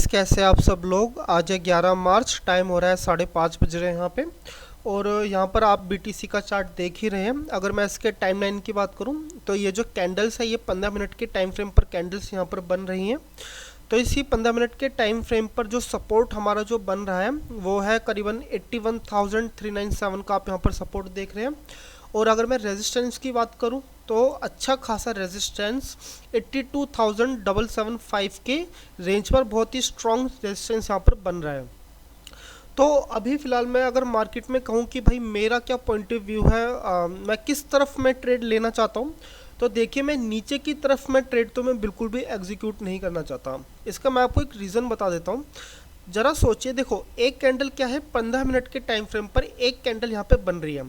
कैसे आप सब लोग। आज है 11 मार्च, टाइम हो रहा है 5:30 बज रहे हैं यहाँ पे। और यहाँ पर आप बीटीसी का चार्ट देख ही रहे हैं। अगर मैं इसके टाइम लाइन की बात करूँ तो ये जो कैंडल्स है ये 15 मिनट के टाइम फ्रेम पर कैंडल्स यहाँ पर बन रही हैं। तो इसी 15 मिनट के टाइम फ्रेम पर जो सपोर्ट हमारा जो बन रहा है वो है करीबन 81,397 का आप यहाँ पर सपोर्ट देख रहे हैं। और अगर मैं रेजिस्टेंस की बात करूं तो अच्छा खासा रेजिस्टेंस 82,775 के रेंज पर बहुत ही स्ट्रॉन्ग रेजिस्टेंस यहाँ पर बन रहा है। तो अभी फ़िलहाल मैं अगर मार्केट में कहूँ कि भाई मेरा क्या पॉइंट ऑफ व्यू है, मैं किस तरफ मैं ट्रेड लेना चाहता हूँ, तो देखिए मैं नीचे की तरफ मैं ट्रेड तो मैं बिल्कुल भी एग्जीक्यूट नहीं करना चाहता। इसका मैं आपको एक रीज़न बता देता हूँ। जरा सोचिए, देखो एक कैंडल क्या है, 15 मिनट के टाइम फ्रेम पर एक कैंडल यहाँ पे बन रही है।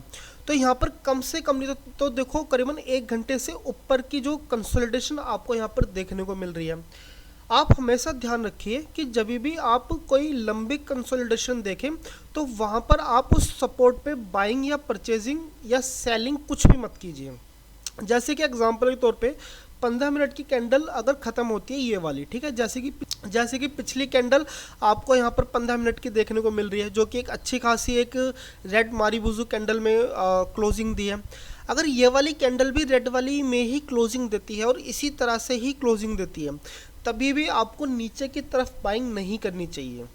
तो यहाँ पर कम से कम नहीं तो देखो करीबन 1 घंटे से ऊपर की जो कंसोलिडेशन आपको यहाँ पर देखने को मिल रही है। आप हमेशा ध्यान रखिए कि जब भी आप कोई लंबी कंसोलिडेशन देखें तो वहाँ पर आप उस सपोर्ट पे बाइंग या परचेजिंग या सेलिंग कुछ भी मत कीजिए। जैसे कि एग्जांपल के तौर पे 15 मिनट की कैंडल अगर ख़त्म होती है ये वाली, ठीक है, जैसे कि पिछली कैंडल आपको यहाँ पर 15 मिनट की देखने को मिल रही है, जो कि एक अच्छी खासी एक रेड मारीबुजू कैंडल में क्लोजिंग दी है। अगर ये वाली कैंडल भी रेड वाली में ही क्लोजिंग देती है और इसी तरह से ही क्लोजिंग देती है, तभी भी आपको नीचे की तरफ बाइंग नहीं करनी चाहिए।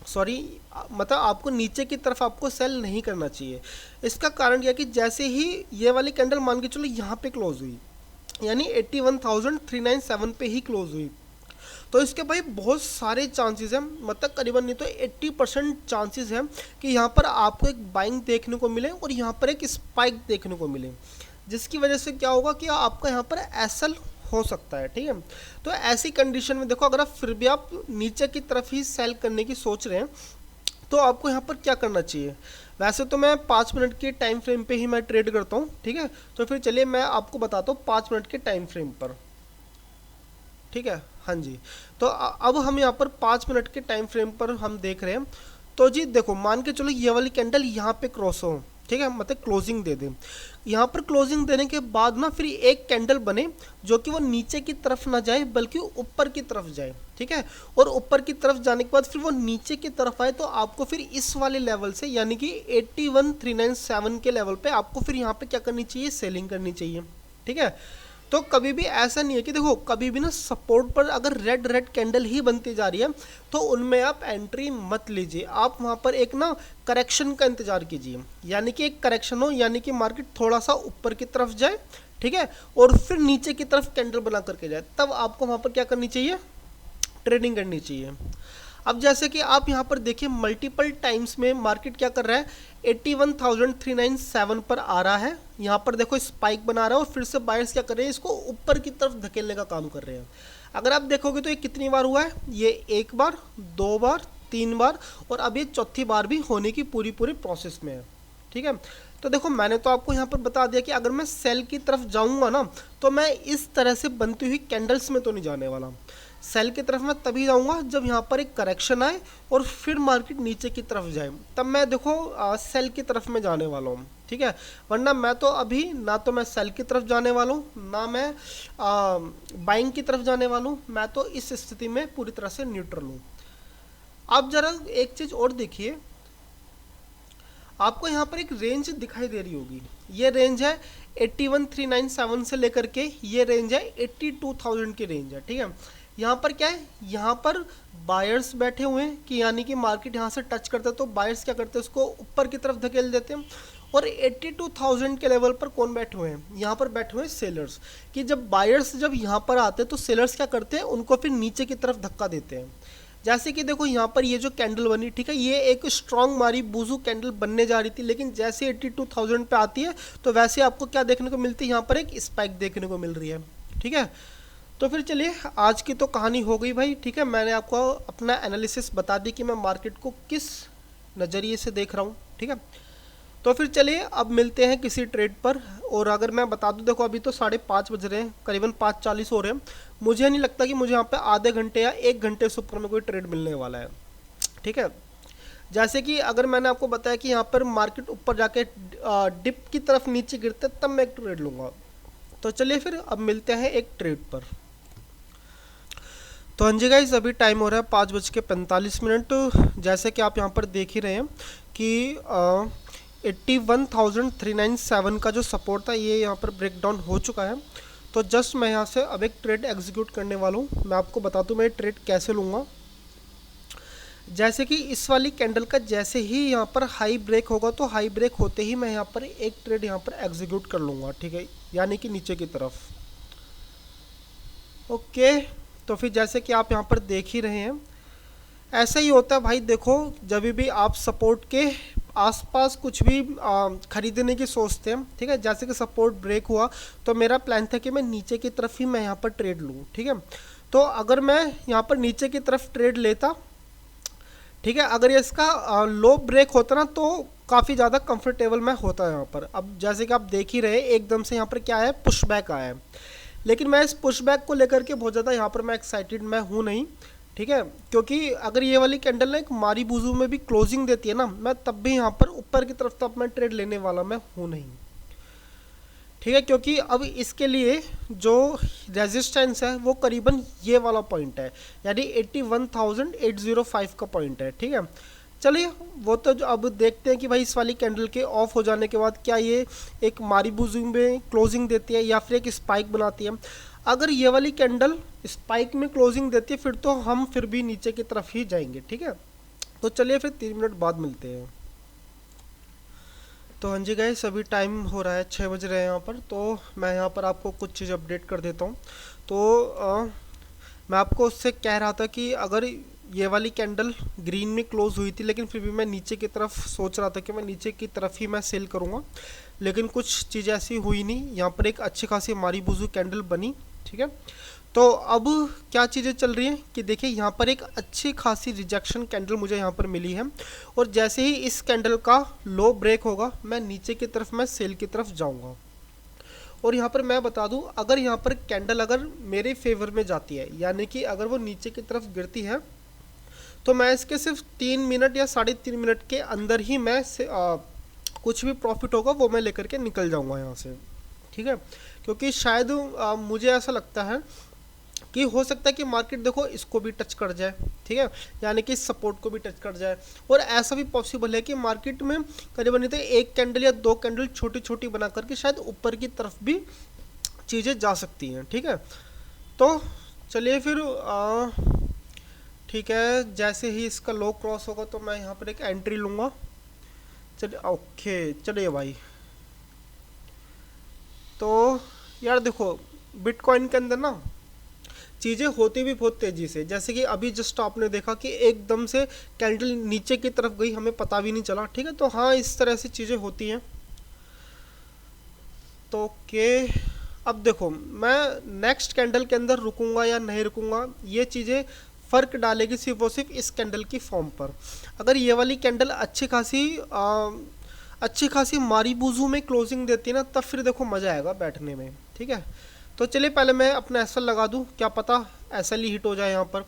सॉरी, मतलब आपको नीचे की तरफ आपको सेल नहीं करना चाहिए। इसका कारण यह कि जैसे ही ये वाली कैंडल मान के चलो यहाँ पे क्लोज हुई, यानी 81,397 पे ही क्लोज हुई, तो इसके भाई बहुत सारे चांसेस हैं, मतलब करीबन नहीं तो 80% चांसेस हैं कि यहाँ पर आपको एक बाइंग देखने को मिले और यहाँ पर एक स्पाइक देखने को मिले, जिसकी वजह से क्या होगा कि आपका यहाँ पर एसएल हो सकता है। ठीक है, तो ऐसी कंडीशन में देखो, अगर आप फिर भी आप नीचे की तरफ ही सेल करने की सोच रहे हैं तो आपको यहाँ पर क्या करना चाहिए। वैसे तो मैं 5 मिनट के टाइम फ्रेम पे ही मैं ट्रेड करता हूँ, ठीक है, तो फिर चलिए मैं आपको बताता हूँ 5 मिनट के टाइम फ्रेम पर। ठीक है, हाँ जी। तो अब हम यहाँ पर 5 मिनट के टाइम फ्रेम पर हम देख रहे हैं। तो जी देखो, मान के चलो ये वाली कैंडल यहाँ पे क्रॉस हो, ठीक है, मतलब क्लोजिंग दे दें। यहाँ पर क्लोजिंग देने के बाद ना फिर एक कैंडल बने जो कि वो नीचे की तरफ ना जाए बल्कि ऊपर की तरफ जाए, ठीक है, और ऊपर की तरफ जाने के बाद फिर वो नीचे की तरफ आए, तो आपको फिर इस वाले लेवल से यानी कि 81,397 के लेवल पे आपको फिर यहाँ पे क्या करनी चाहिए, सेलिंग करनी चाहिए। ठीक है, तो कभी भी ऐसा नहीं है कि देखो कभी भी ना सपोर्ट पर अगर रेड रेड कैंडल ही बनती जा रही है तो उनमें आप एंट्री मत लीजिए। आप वहाँ पर एक ना करेक्शन का इंतजार कीजिए, यानी कि एक करेक्शन हो, यानी कि मार्केट थोड़ा सा ऊपर की तरफ जाए, ठीक है, और फिर नीचे की तरफ कैंडल बना करके जाए, तब आपको वहाँ पर क्या करनी चाहिए, ट्रेडिंग करनी चाहिए। अब जैसे कि आप यहाँ पर देखिए मल्टीपल टाइम्स में मार्केट क्या कर रहा है, 81,397 पर आ रहा है, यहाँ पर देखो स्पाइक बना रहा है और फिर से बायर्स क्या कर रहे हैं, इसको ऊपर की तरफ धकेलने का काम कर रहे हैं। अगर आप देखोगे तो ये कितनी बार हुआ है, ये 1 बार, 2 बार, 3 बार और अब ये चौथी बार भी होने की पूरी प्रोसेस में है। ठीक है, तो देखो मैंने तो आपको यहाँ पर बता दिया कि अगर मैं सेल की तरफ जाऊँगा ना तो मैं इस तरह से बनती हुई कैंडल्स में तो नहीं जाने वाला। सेल की तरफ मैं तभी जाऊंगा जब यहाँ पर एक करेक्शन आए और फिर मार्केट नीचे की तरफ जाए, तब मैं देखो सेल की तरफ में जाने वाला हूँ। ठीक है, वरना मैं तो अभी ना तो मैं सेल की तरफ जाने वाला हूँ ना मैं बाइंग की तरफ जाने वाला हूँ। मैं तो इस स्थिति में पूरी तरह से न्यूट्रल हूँ। आप जरा एक चीज़ और देखिए, आपको यहाँ पर एक रेंज दिखाई दे रही होगी, ये रेंज है 81,397 से लेकर के ये रेंज है 82,000 की रेंज है। ठीक है, यहाँ पर क्या है, यहाँ पर बायर्स बैठे हुए हैं कि यानी कि मार्केट यहाँ से टच करता है तो बायर्स क्या करते हैं, उसको ऊपर की तरफ धकेल देते हैं। और 82,000 के लेवल पर कौन बैठे हुए हैं, यहाँ पर बैठे हुए हैं सेलर्स, कि जब बायर्स जब यहाँ पर आते हैं तो सेलर्स क्या करते हैं, उनको फिर नीचे की तरफ धक्का देते हैं। जैसे कि देखो यहाँ पर ये जो कैंडल बनी, ठीक है, ये एक स्ट्रॉन्ग मारी बूजू कैंडल बनने जा रही थी, लेकिन जैसे 82,000 पे आती है तो वैसे आपको क्या देखने को मिलती है, यहाँ पर एक स्पाइक देखने को मिल रही है। ठीक है, तो फिर चलिए आज की तो कहानी हो गई भाई। ठीक है, मैंने आपको अपना एनालिसिस बता दी कि मैं मार्केट को किस नज़रिए से देख रहा हूँ। ठीक है, तो फिर चलिए अब मिलते हैं किसी ट्रेड पर। और अगर मैं बता दूं, देखो अभी तो 5:30 बज रहे हैं, करीबन 5:40 हो रहे हैं। मुझे नहीं लगता कि मुझे यहाँ पे आधे घंटे या 1 घंटे से ऊपर में कोई ट्रेड मिलने वाला है। ठीक है, जैसे कि अगर मैंने आपको बताया कि यहाँ पर मार्केट ऊपर जाके डिप की तरफ नीचे गिरते तब मैं एक ट्रेड लूँगा। तो चलिए फिर अब मिलते हैं एक ट्रेड पर। तो हाँ जी गाइज, अभी टाइम हो रहा है 5:45। जैसे कि आप यहाँ पर देख ही रहे हैं कि 81,397 का जो सपोर्ट था ये यहाँ पर ब्रेक डाउन हो चुका है। तो जस्ट मैं यहाँ से अब एक ट्रेड एग्जीक्यूट करने वाला हूँ। मैं आपको बता दूँ मैं ट्रेड कैसे लूँगा। जैसे कि इस वाली कैंडल का जैसे ही यहाँ पर हाई ब्रेक होगा तो हाई ब्रेक होते ही मैं यहाँ पर एक ट्रेड यहाँ पर एग्जीक्यूट कर लूँगा, ठीक है, यानी कि नीचे की तरफ। ओके, तो फिर जैसे कि आप यहाँ पर देख ही रहे हैं ऐसा ही होता है भाई। देखो, जब भी आप सपोर्ट के आसपास कुछ भी खरीदने की सोचते हैं, ठीक है, जैसे कि सपोर्ट ब्रेक हुआ तो मेरा प्लान था कि मैं नीचे की तरफ ही मैं यहाँ पर ट्रेड लूँ, ठीक है। तो अगर मैं यहाँ पर नीचे की तरफ ट्रेड लेता, ठीक है, अगर ये इसका लो ब्रेक होता ना तो काफ़ी ज़्यादा कंफर्टेबल मैं होता है यहाँ पर। अब जैसे कि आप देख ही रहे एकदम से यहाँ पर क्या है, पुश बैक आया है। लेकिन मैं इस पुशबैक को लेकर के बहुत ज़्यादा यहाँ पर मैं एक्साइटेड मैं हूँ नहीं, ठीक है, क्योंकि अगर ये वाली कैंडल ना एक मारी बूजू में भी क्लोजिंग देती है ना, मैं तब भी यहाँ पर ऊपर की तरफ तो अब मैं ट्रेड लेने वाला मैं हूँ नहीं, ठीक है, क्योंकि अब इसके लिए जो रेजिस्टेंस है वो करीबन ये वाला पॉइंट है, यानी 81,805 का पॉइंट है, ठीक है। चलिए, वो तो जो अब देखते हैं कि भाई इस वाली कैंडल के ऑफ हो जाने के बाद क्या ये एक मारी बूजू में क्लोजिंग देती है या फिर एक स्पाइक बनाती है। अगर ये वाली कैंडल स्पाइक में क्लोजिंग देती है फिर तो हम फिर भी नीचे की तरफ ही जाएंगे, ठीक है। तो चलिए फिर 3 मिनट बाद मिलते हैं। तो हाँ जी गाइस, अभी टाइम हो रहा है 6 बज रहे हैं यहाँ पर। तो मैं यहाँ पर आपको कुछ चीज़ अपडेट कर देता हूँ। तो मैं आपको उससे कह रहा था कि अगर ये वाली कैंडल ग्रीन में क्लोज हुई थी लेकिन फिर भी मैं नीचे की तरफ सोच रहा था कि मैं नीचे की तरफ ही मैं सेल करूँगा, लेकिन कुछ चीज़ ऐसी हुई नहीं। यहाँ पर एक अच्छी खासी मारी बुजू कैंडल बनी, ठीक है। तो अब क्या चीज़ें चल रही हैं कि देखिए यहाँ पर एक अच्छी खासी रिजेक्शन कैंडल मुझे यहाँ पर मिली है, और जैसे ही इस कैंडल का लो ब्रेक होगा मैं नीचे की तरफ मैं सेल की तरफ जाऊँगा। और यहाँ पर मैं बता दूँ, अगर यहाँ पर कैंडल अगर मेरे फेवर में जाती है, यानी कि अगर वो नीचे की तरफ गिरती है, तो मैं इसके सिर्फ 3 मिनट या 3.5 मिनट के अंदर ही मैं कुछ भी प्रॉफिट होगा वो मैं लेकर के निकल जाऊँगा यहाँ से, ठीक है। क्योंकि शायद मुझे ऐसा लगता है कि हो सकता है कि मार्केट देखो इसको भी टच कर जाए, ठीक है, यानी कि सपोर्ट को भी टच कर जाए। और ऐसा भी पॉसिबल है कि मार्केट में करीबन नहीं तो एक कैंडल या दो कैंडल छोटी छोटी बना करके शायद ऊपर की तरफ भी चीज़ें जा सकती हैं, ठीक है। तो चलिए फिर ठीक है, जैसे ही इसका लो क्रॉस होगा तो मैं यहाँ पर एक एंट्री लूँगा। चलिए, ओके, चलिए भाई। तो यार देखो, बिटकॉइन के अंदर ना चीज़ें होती भी बहुत तेज़ी से, जैसे कि अभी जस्ट आपने देखा कि एकदम से कैंडल नीचे की तरफ गई, हमें पता भी नहीं चला, ठीक है। तो हाँ, इस तरह से चीज़ें होती हैं। तो ओके, अब देखो मैं नेक्स्ट कैंडल के अंदर रुकूंगा या नहीं रुकूंगा, ये चीज़ें फ़र्क डालेगी सिर्फ और सिर्फ इस कैंडल की फॉर्म पर। अगर ये वाली कैंडल अच्छी खासी मारी बूजू में क्लोजिंग देती है ना, तब फिर देखो मज़ा आएगा बैठने में, ठीक है। तो चलिए पहले मैं अपना एसएल लगा दूं, क्या पता एसएल ही हिट हो जाए। यहाँ पर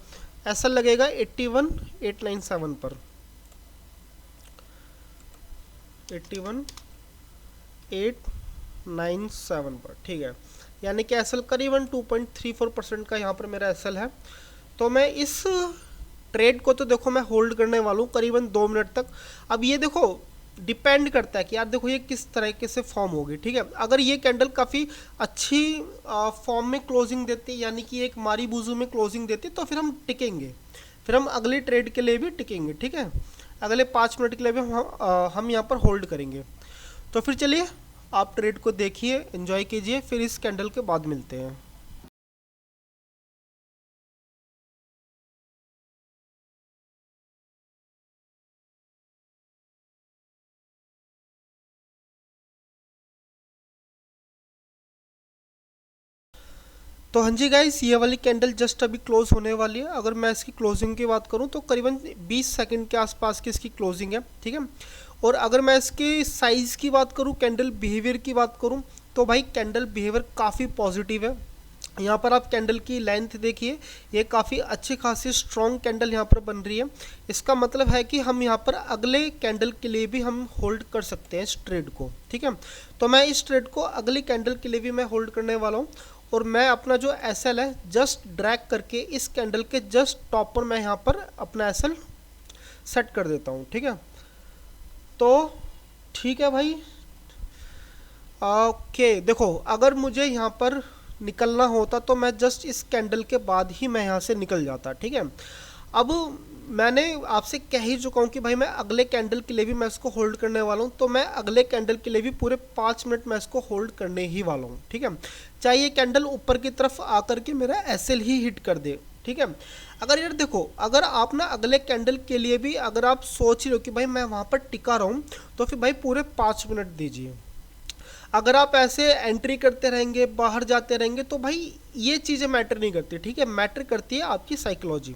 एसएल लगेगा 81,897 पर, 81,897 पर, ठीक है। यानी कि एसएल करीबन 2.34% का यहाँ पर मेरा एसएल है। तो मैं इस ट्रेड को तो देखो मैं होल्ड करने वाला हूँ करीबन 2 मिनट तक। अब ये देखो डिपेंड करता है कि यार देखो ये किस तरीके से फॉर्म होगी, ठीक है। अगर ये कैंडल काफ़ी अच्छी फॉर्म में क्लोजिंग देती है, यानी कि एक मारी बूजू में क्लोजिंग देती है, तो फिर हम टिकेंगे, फिर हम अगली ट्रेड के लिए भी टिकेंगे, ठीक है। अगले 5 मिनट के लिए भी हम यहाँ पर होल्ड करेंगे। तो फिर चलिए आप ट्रेड को देखिए, एंजॉय कीजिए, फिर इस कैंडल के बाद मिलते हैं। तो हाँ जी गाइस, ये वाली कैंडल जस्ट अभी क्लोज होने वाली है। अगर मैं इसकी क्लोजिंग की बात करूँ तो करीबन 20 सेकंड के आसपास की इसकी क्लोजिंग है, ठीक है। और अगर मैं इसकी साइज़ की बात करूँ, कैंडल बिहेवियर की बात करूँ, तो भाई कैंडल बिहेवियर काफ़ी पॉजिटिव है। यहाँ पर आप कैंडल की लेंथ देखिए, ये काफ़ी अच्छी खासी स्ट्रॉन्ग कैंडल यहाँ पर बन रही है। इसका मतलब है कि हम यहाँ पर अगले कैंडल के लिए भी हम होल्ड कर सकते हैं इस ट्रेड को, ठीक है। तो मैं इस ट्रेड को अगली कैंडल के लिए भी मैं होल्ड करने वाला हूँ। और मैं अपना जो एस एल है जस्ट ड्रैग करके इस कैंडल के जस्ट टॉप पर मैं यहाँ पर अपना एस एल सेट कर देता हूँ। ठीक है, तो ठीक है भाई। ओके देखो, अगर मुझे यहाँ पर निकलना होता तो मैं जस्ट इस कैंडल के बाद ही मैं यहाँ से निकल जाता। ठीक है, अब मैंने आपसे कह ही चुका हूँ कि भाई मैं अगले कैंडल के लिए भी मैं इसको होल्ड करने वाला हूँ, तो मैं अगले कैंडल के लिए भी पूरे 5 मिनट मैं इसको होल्ड करने ही वाला हूँ। ठीक है, चाहे ये कैंडल ऊपर की तरफ आकर के मेरा एसएल ही हिट कर दे। ठीक है, अगर यार देखो, अगर आप ना अगले कैंडल के लिए भी अगर आप सोच रहे हो कि भाई मैं वहाँ पर टिका रहा हूँ, तो फिर भाई पूरे 5 मिनट दीजिए। अगर आप ऐसे एंट्री करते रहेंगे, बाहर जाते रहेंगे, तो भाई ये चीज़ें मैटर नहीं करती। ठीक है, मैटर करती है आपकी साइकोलॉजी।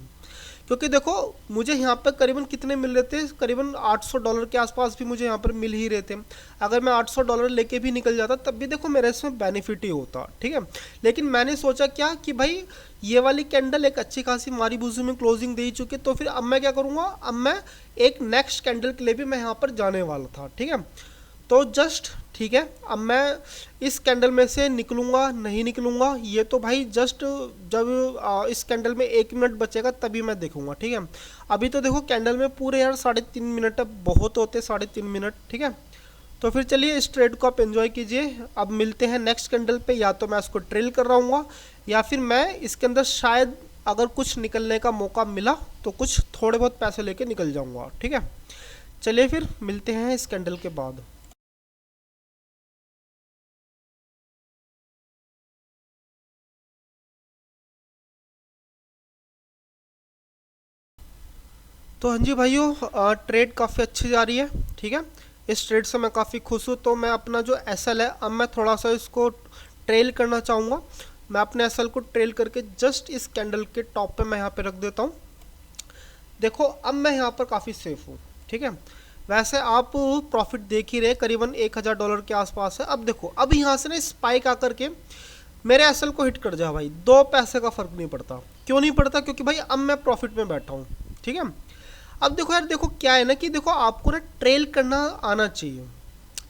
क्योंकि देखो, मुझे यहाँ पर करीबन कितने मिल रहे थे, करीबन $800 के आसपास भी मुझे यहाँ पर मिल ही रहे थे। अगर मैं $800 लेके भी निकल जाता तब भी देखो मेरे इसमें बेनिफिट ही होता। ठीक है, लेकिन मैंने सोचा क्या कि भाई ये वाली कैंडल एक अच्छी खासी मारी बूजी में क्लोजिंग दे ही चुकी, तो फिर अब मैं क्या करूँगा, अब मैं एक नेक्स्ट कैंडल के लिए भी मैं यहाँ पर जाने वाला था। ठीक है, तो जस्ट ठीक है, अब मैं इस कैंडल में से निकलूँगा नहीं निकलूँगा ये तो भाई जस्ट जब इस कैंडल में 1 मिनट बचेगा तभी मैं देखूँगा। ठीक है, अभी तो देखो कैंडल में पूरे यार 3.5 मिनट, अब बहुत होते 3.5 मिनट। ठीक है, तो फिर चलिए इस ट्रेड को आप एंजॉय कीजिए। अब मिलते हैं नेक्स्ट कैंडल पे, या तो मैं इसको ट्रेल कर रहा हूँ या फिर मैं इसके अंदर शायद अगर कुछ निकलने का मौका मिला तो कुछ थोड़े बहुत पैसे लेके निकल जाऊँगा। ठीक है, चलिए फिर मिलते हैं इस कैंडल के बाद। तो हाँ जी भाइयों, ट्रेड काफ़ी अच्छी जा रही है। ठीक है, इस ट्रेड से मैं काफ़ी खुश हूँ। तो मैं अपना जो एसएल है अब मैं थोड़ा सा इसको ट्रेल करना चाहूँगा। मैं अपने एसएल को ट्रेल करके जस्ट इस कैंडल के टॉप पे मैं यहाँ पे रख देता हूँ। देखो अब मैं यहाँ पर काफ़ी सेफ हूँ। ठीक है, वैसे आप प्रॉफिट देख ही रहे, करीबन $1000 के आसपास है। अब देखो, अब यहाँ से ना स्पाइक आकर के मेरे एसएल को हिट कर जाए भाई, 2 पैसे का फ़र्क नहीं पड़ता। क्यों नहीं पड़ता? क्योंकि भाई अब मैं प्रॉफिट में बैठा हूँ। ठीक है, अब देखो यार, देखो क्या है ना कि देखो आपको ना ट्रेल करना आना चाहिए।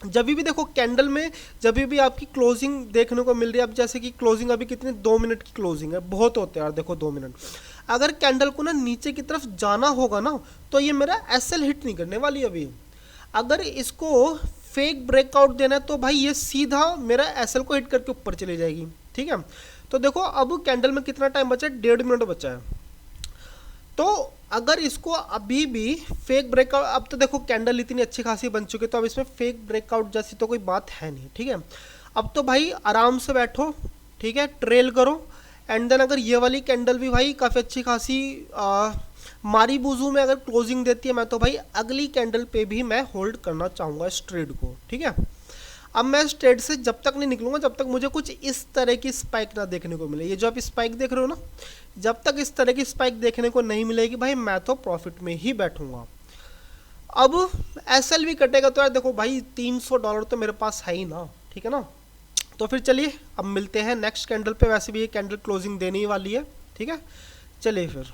जब भी देखो कैंडल में जब भी आपकी क्लोजिंग देखने को मिल रही है, अब जैसे कि क्लोजिंग अभी कितनी 2 मिनट की क्लोजिंग है, बहुत होते हैं यार देखो 2 मिनट। अगर कैंडल को ना नीचे की तरफ जाना होगा ना तो ये मेरा एसएल हिट नहीं करने वाली अभी। अगर इसको फेक ब्रेकआउट देना है तो भाई ये सीधा मेरा एसएल को हिट करके ऊपर चली जाएगी। ठीक है, तो देखो अब कैंडल में कितना टाइम बचा है, 1.5 मिनट बचा है। तो अगर इसको अभी भी फेक ब्रेकआउट, अब तो देखो कैंडल इतनी अच्छी खासी बन चुकी है तो अब इसमें फेक ब्रेकआउट जैसी तो कोई बात है नहीं। ठीक है, अब तो भाई आराम से बैठो। ठीक है, ट्रेल करो। एंड देन अगर ये वाली कैंडल भी भाई काफ़ी अच्छी खासी मारी बूजू में अगर क्लोजिंग देती है, मैं तो भाई अगली कैंडल पे भी मैं होल्ड करना चाहूँगा इस ट्रेड को। ठीक है, अब मैं इस ट्रेड से जब तक नहीं निकलूंगा जब तक मुझे कुछ इस तरह की स्पाइक ना देखने को मिले। ये जो आप स्पाइक देख रहे हो ना, जब तक इस तरह की स्पाइक देखने को नहीं मिलेगी भाई मैं तो प्रॉफिट में ही बैठूंगा। अब एसएल भी कटेगा तो यार देखो भाई $300 तो मेरे पास है ही ना। ठीक है ना, तो फिर चलिए अब मिलते हैं नेक्स्ट कैंडल पे। वैसे भी ये कैंडल क्लोजिंग देने ही वाली है। ठीक है, चलिए फिर।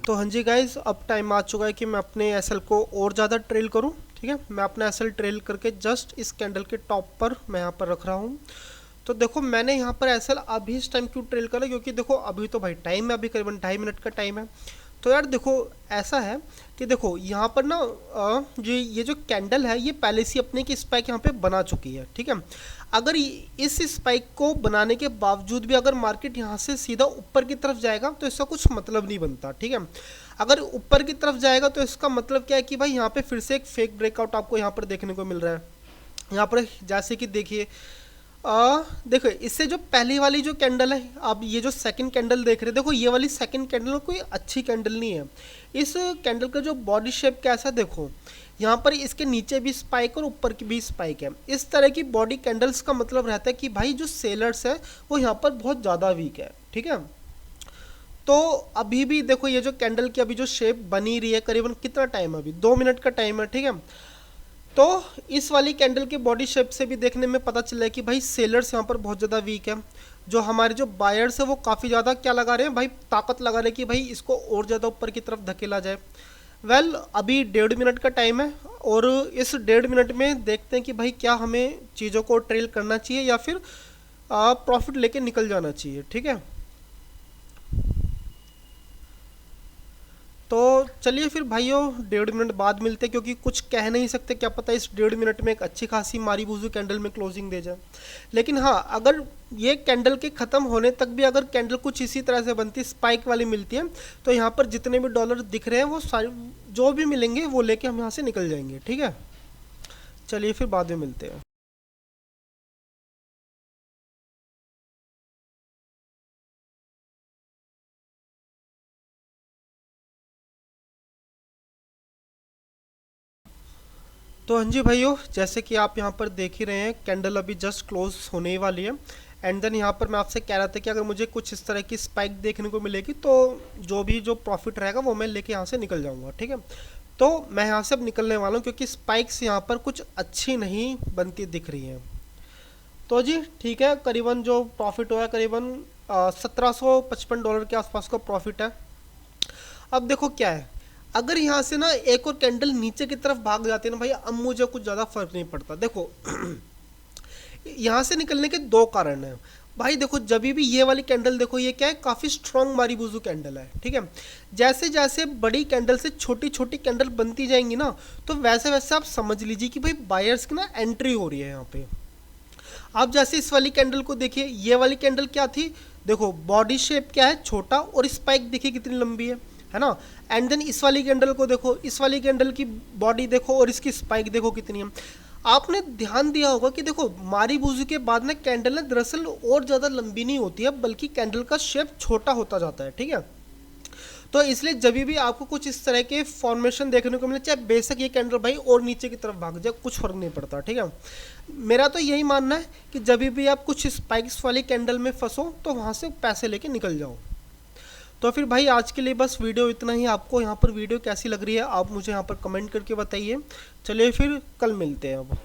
तो हाँ जी गाइज, अब टाइम आ चुका है कि मैं अपने एसएल को और ज़्यादा ट्रेल करूँ। ठीक है, मैं अपना एसएल ट्रेल करके जस्ट इस कैंडल के टॉप पर मैं यहाँ पर रख रहा हूँ। तो देखो मैंने यहाँ पर एसएल अभी इस टाइम क्यों ट्रेल करा, क्योंकि देखो अभी तो भाई टाइम है, अभी करीबन 2.5 मिनट का टाइम है। तो यार देखो ऐसा है कि देखो यहाँ पर ना ये जो कैंडल है ये पहले से अपने की स्पाइक यहाँ पे बना चुकी है। ठीक है, अगर इस स्पाइक को बनाने के बावजूद भी अगर मार्केट यहाँ से सीधा ऊपर की तरफ जाएगा तो इसका कुछ मतलब नहीं बनता। ठीक है, अगर ऊपर की तरफ जाएगा तो इसका मतलब क्या है कि भाई यहाँ पे फिर से एक फेक ब्रेकआउट आपको यहाँ पर देखने को मिल रहा है। यहाँ पर जैसे कि देखिए, देखो इससे जो पहली वाली जो कैंडल है, आप ये जो सेकंड कैंडल देख रहे हैं, देखो ये वाली सेकंड कैंडल कोई अच्छी कैंडल नहीं है। इस कैंडल का जो बॉडी शेप कैसा देखो, यहाँ पर इसके नीचे भी स्पाइक और ऊपर की भी स्पाइक है। इस तरह की बॉडी कैंडल्स का मतलब रहता है कि भाई जो सेलर्स है वो यहाँ पर बहुत ज़्यादा वीक है, ठीक है। तो अभी भी देखो ये जो कैंडल की अभी जो शेप बनी रही है, करीबन कितना टाइम है, अभी 2 मिनट का टाइम है, ठीक है। तो इस वाली कैंडल के बॉडी शेप से भी देखने में पता चला है कि भाई सेलर्स यहाँ पर बहुत ज़्यादा वीक है। जो हमारे जो बायर्स है वो काफ़ी ज़्यादा क्या लगा रहे हैं भाई, ताकत लगा रहे हैं कि भाई इसको और ज़्यादा ऊपर की तरफ धकेला जाए। अभी 1.5 मिनट का टाइम है और इस 1.5 मिनट में देखते हैं कि भाई क्या हमें चीज़ों को ट्रेल करना चाहिए या फिर प्रॉफिट लेके निकल जाना चाहिए, ठीक है। तो चलिए फिर भाइयों 1.5 मिनट बाद मिलते हैं, क्योंकि कुछ कह नहीं सकते, क्या पता इस 1.5 मिनट में एक अच्छी खासी मारीबूजू कैंडल में क्लोजिंग दे जाए। लेकिन हाँ, अगर ये कैंडल के ख़त्म होने तक भी अगर कैंडल कुछ इसी तरह से बनती स्पाइक वाली मिलती है, तो यहाँ पर जितने भी डॉलर दिख रहे हैं वो सारे जो भी मिलेंगे वो लेके हम यहाँ से निकल जाएंगे, ठीक है। चलिए फिर बाद में मिलते हैं। तो हाँ जी भाइयों, जैसे कि आप यहाँ पर देख ही रहे हैं कैंडल अभी जस्ट क्लोज होने ही वाली है। एंड देन यहाँ पर मैं आपसे कह रहा था कि अगर मुझे कुछ इस तरह की स्पाइक देखने को मिलेगी तो जो प्रॉफिट रहेगा वो मैं लेके यहाँ से निकल जाऊँगा, ठीक है। तो मैं यहाँ से अब निकलने वाला हूँ, क्योंकि स्पाइक्स यहाँ पर कुछ अच्छी नहीं बनती दिख रही हैं। तो जी ठीक है, करीबन जो प्रॉफिट हुआ है करीबन $1755 के आसपास का प्रॉफिट है। अब देखो क्या है, अगर यहाँ से ना एक और कैंडल नीचे की तरफ भाग जाती है ना भाई, अब मुझे कुछ ज़्यादा फर्क नहीं पड़ता। देखो यहाँ से निकलने के दो कारण हैं भाई। देखो जब भी ये वाली कैंडल देखो, ये क्या है, काफ़ी स्ट्रॉन्ग मारीबुजू कैंडल है, ठीक है। जैसे जैसे बड़ी कैंडल से छोटी छोटी कैंडल बनती जाएंगी ना, तो वैसे वैसे आप समझ लीजिए कि भाई बायर्स की ना एंट्री हो रही है यहाँ पे। आप जैसे इस वाली कैंडल को देखिए, ये वाली कैंडल क्या थी, देखो बॉडी शेप क्या है, छोटा, और स्पाइक देखिए कितनी लंबी है ना। एंड देन इस वाली कैंडल को देखो, इस वाली कैंडल की बॉडी देखो और इसकी स्पाइक देखो कितनी है। आपने ध्यान दिया होगा कि देखो मारीबूजू के बाद में कैंडल ना दरअसल और ज़्यादा लंबी नहीं होती है, बल्कि कैंडल का शेप छोटा होता जाता है, ठीक है। तो इसलिए जब भी आपको कुछ इस तरह के फॉर्मेशन देखने को मिले, चाहे बेशक ये कैंडल भाई और नीचे की तरफ भाग जाए, कुछ फर्क नहीं पड़ता, ठीक है। मेरा तो यही मानना है कि जब भी आप कुछ स्पाइक्स वाली कैंडल में फंसो तो वहाँ से पैसे लेके निकल जाओ। तो फिर भाई आज के लिए बस वीडियो इतना ही। आपको यहाँ पर वीडियो कैसी लग रही है आप मुझे यहाँ पर कमेंट करके बताइए। चलिए फिर कल मिलते हैं अब।